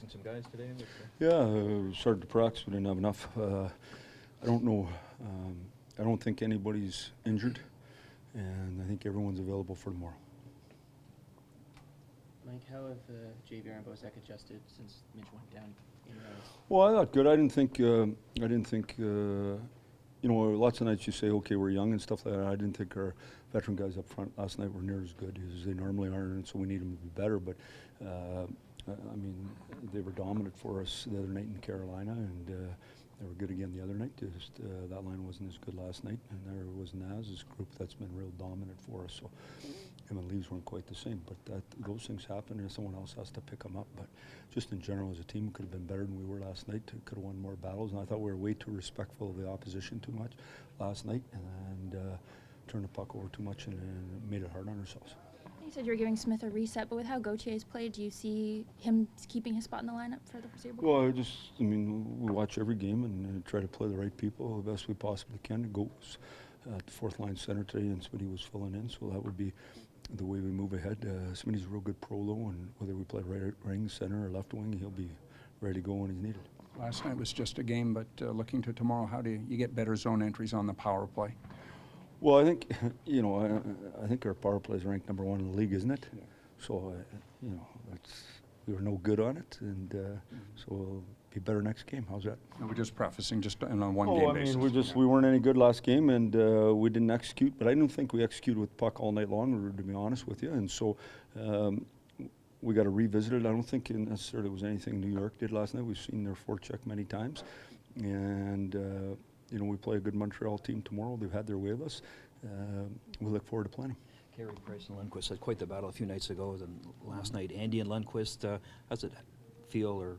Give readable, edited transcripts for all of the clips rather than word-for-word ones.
missing some guys today? Yeah, we started to practice. We didn't have enough. I don't know. I don't think anybody's injured, and I think everyone's available for tomorrow. Mike, how have JVR and Bozek adjusted since Mitch went down in rounds? Well, I thought good. I didn't think. You know, lots of nights you say, okay, we're young and stuff like that. I didn't think our veteran guys up front last night were near as good as they normally are, and so we need them to be better. But I mean, they were dominant for us the other night in Carolina, and they were good again the other night. Just that line wasn't as good last night, and there was Naz's group that's been real dominant for us. So him and Leaves weren't quite the same, but those things happen, and someone else has to pick them up. But just in general, as a team, could have been better than we were last night. Could have won more battles, and I thought we were way too respectful of the opposition too much last night, and turned the puck over too much and made it hard on ourselves. You said you're giving Smith a reset, but with how Gautier's played, do you see him keeping his spot in the lineup for the foreseeable? Well, I mean, we watch every game and try to play the right people the best we possibly can. Goats at the fourth line center today, and Smitty was filling in, so that would be the way we move ahead. Smitty's a real good pro, though, and whether we play right wing, center, or left wing, he'll be ready to go when he's needed. Last night was just a game, but looking to tomorrow, how do you get better zone entries on the power play? Well, I think, you know, I think our power play is ranked #1 in the league, isn't it? Yeah. So, you know, we were no good on it, and so we'll be better next game. How's that? No, we're just prefacing just on a one-game basis. I mean, we weren't any good last game, and we didn't execute. But I don't think we executed with puck all night long, to be honest with you. And so we got to revisit it. I don't think it necessarily was anything New York did last night. We've seen their forecheck many times, and you know, we play a good Montreal team tomorrow. They've had their way with us. We look forward to playing them. Carey Price and Lundqvist had quite the battle a few nights ago. Then last night, Andy and Lundqvist. How's it feel, or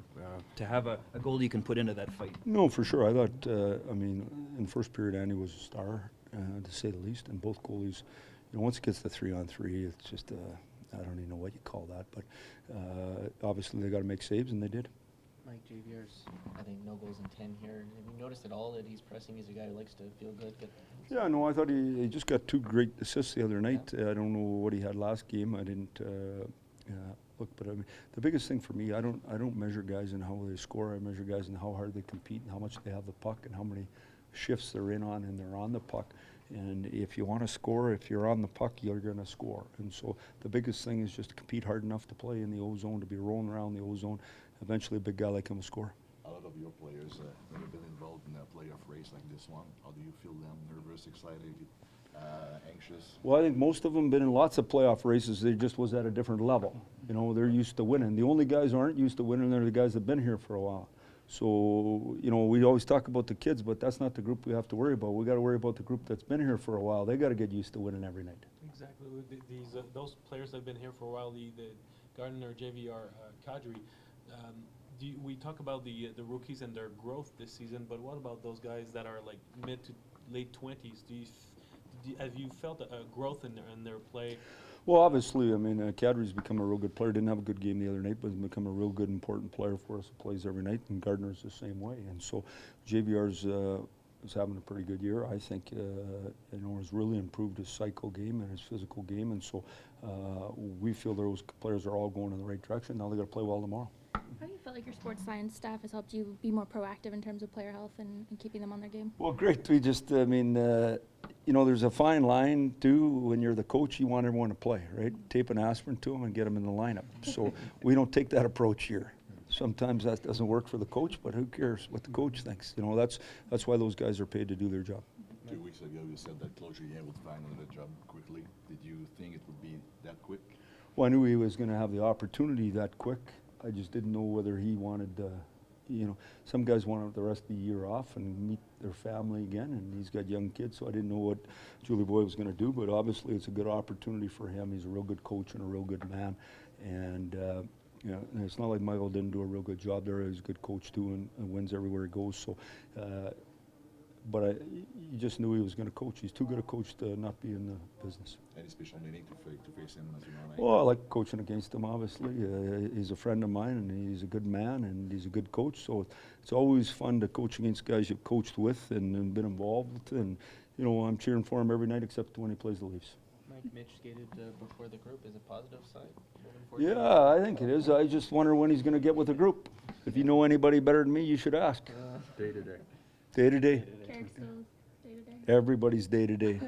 to have a goal you can put into that fight? No, for sure. I thought. I mean, in the first period, Andy was a star, to say the least, and both goalies. You know, once it gets to 3-on-3, it's just I don't even know what you call that, but obviously they got to make saves, and they did. Mike, JVR's, I think, no goals in 10 here. Have you noticed at all that he's pressing? He's a guy who likes to feel good? Yeah, no, I thought he just got 2 great assists the other night. Yeah. I don't know what he had last game. I didn't look, but I mean, the biggest thing for me, I don't measure guys in how they score. I measure guys in how hard they compete and how much they have the puck and how many shifts they're in on and they're on the puck. And if you want to score, if you're on the puck, you're going to score. And so the biggest thing is just to compete hard enough to play in the O-zone, to be rolling around the O-zone. Eventually, a big guy like him will score. A lot of your players have been involved in a playoff race like this one. How do you feel them? Nervous, excited, anxious? Well, I think most of them been in lots of playoff races. They just was at a different level. You know, they're used to winning. The only guys who aren't used to winning are the guys that've been here for a while. So, you know, we always talk about the kids, but that's not the group we have to worry about. We got to worry about the group that's been here for a while. They got to get used to winning every night. Exactly. These those players that have been here for a while, the Gardiner, JVR, Kadri. We talk about the rookies and their growth this season, but what about those guys that are like mid to late 20s? Have you felt a growth in their play? Well, obviously, I mean, Kadri's become a real good player. Didn't have a good game the other night, but has become a real good, important player for us. He plays every night, and Gardner's the same way. And so JVR's is having a pretty good year. I think, you know, has really improved his cycle game and his physical game. And so we feel those players are all going in the right direction. Now they got to play well tomorrow. How do you feel like your sports science staff has helped you be more proactive in terms of player health and keeping them on their game? Well, great. We just, I mean, you know, there's a fine line, too. When you're the coach, you want everyone to play, right? Tape an aspirin to them and get them in the lineup. So we don't take that approach here. Sometimes that doesn't work for the coach, but who cares what the coach thinks? You know, that's why those guys are paid to do their job. 2 weeks ago, you said that Cloutier would find another job quickly. Did you think it would be that quick? Well, I knew he was going to have the opportunity that quick. I just didn't know whether he wanted, you know, some guys want the rest of the year off and meet their family again, and he's got young kids, so I didn't know what Julie Boy was going to do, but obviously it's a good opportunity for him. He's a real good coach and a real good man, and you know, and it's not like Michael didn't do a real good job there. He's a good coach too, and wins everywhere he goes. So, but you just knew he was going to coach. He's too good a coach to not be in the business. Any special meaning to face him as you know? Well, I like coaching against him, obviously. He's a friend of mine, and he's a good man, and he's a good coach. So it's always fun to coach against guys you've coached with and been involved with. And, you know, I'm cheering for him every night except when he plays the Leafs. Mike, Mitch skated before the group is a positive sign moving forward? Yeah, I think it is. I just wonder when he's going to get with the group. If you know anybody better than me, you should ask. Day to day. Day to day. Carrick's still day to day. Everybody's day to day.